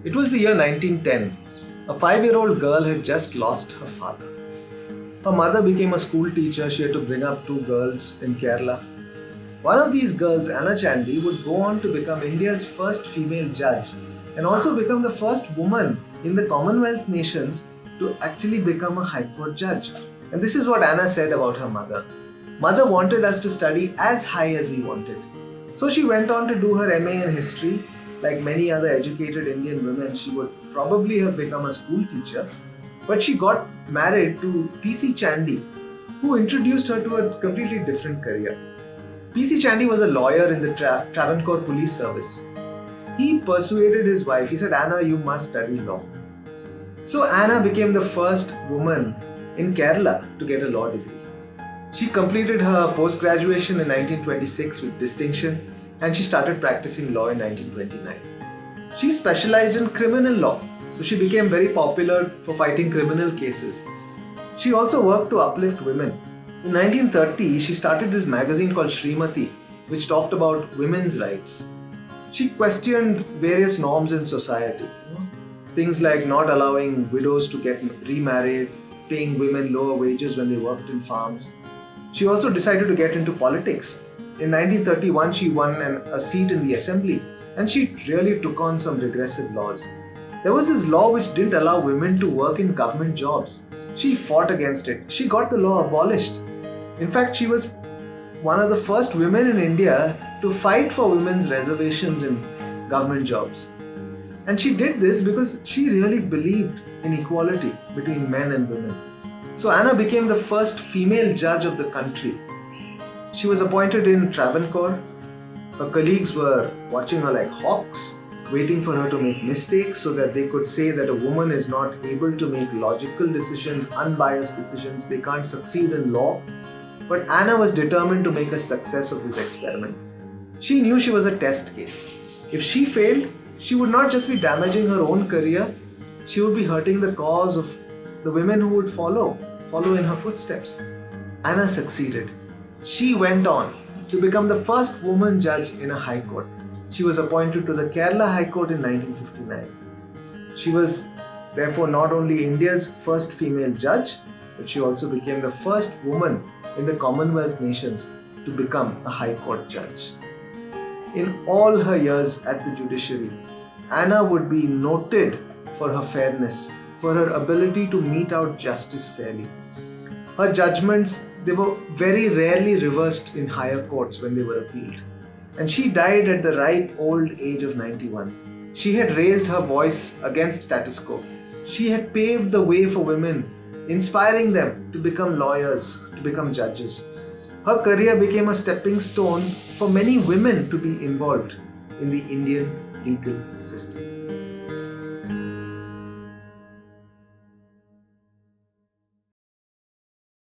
It was the year 1910. A 5-year-old girl had just lost her father. Her mother became a school teacher. She had to bring up two girls in Kerala. One of these girls, Anna Chandy, would go on to become India's first female judge and also become the first woman in the Commonwealth nations to actually become a High Court judge. And this is what Anna said about her mother. Mother wanted us to study as high as we wanted. So she went on to do her MA in history. Like many other educated Indian women, she would probably have become a school teacher. But she got married to P.C. Chandy, who introduced her to a completely different career. P.C. Chandy was a lawyer in the Travancore police service. He persuaded his wife. He said, Anna, you must study law. So Anna became the first woman in Kerala to get a law degree. She completed her post-graduation in 1926 with distinction, and she started practicing law in 1929. She specialized in criminal law, so she became very popular for fighting criminal cases. She also worked to uplift women. In 1930, she started this magazine called Srimati, which talked about women's rights. She questioned various norms in society. Things like not allowing widows to get remarried, paying women lower wages when they worked in farms. She also decided to get into politics. In 1931, she won a seat in the assembly, and she really took on some regressive laws. There was this law which didn't allow women to work in government jobs. She fought against it. She got the law abolished. In fact, she was one of the first women in India to fight for women's reservations in government jobs. And she did this because she really believed in equality between men and women. So Anna became the first female judge of the country. She was appointed in Travancore. Her colleagues were watching her like hawks, waiting for her to make mistakes so that they could say that a woman is not able to make logical decisions, unbiased decisions. They can't succeed in law. But Anna was determined to make a success of this experiment. She knew she was a test case. If she failed, she would not just be damaging her own career, she would be hurting the cause of the women who would follow in her footsteps. Anna succeeded. She went on to become the first woman judge in a high court. She was appointed to the Kerala High Court in 1959. She was therefore not only India's first female judge, but she also became the first woman in the Commonwealth nations to become a High Court judge. In all her years at the judiciary, Anna would be noted for her fairness, for her ability to mete out justice fairly. Her judgments, they were very rarely reversed in higher courts when they were appealed. And she died at the ripe old age of 91. She had raised her voice against status quo. She had paved the way for women, inspiring them to become lawyers, to become judges. Her career became a stepping stone for many women to be involved in the Indian legal system.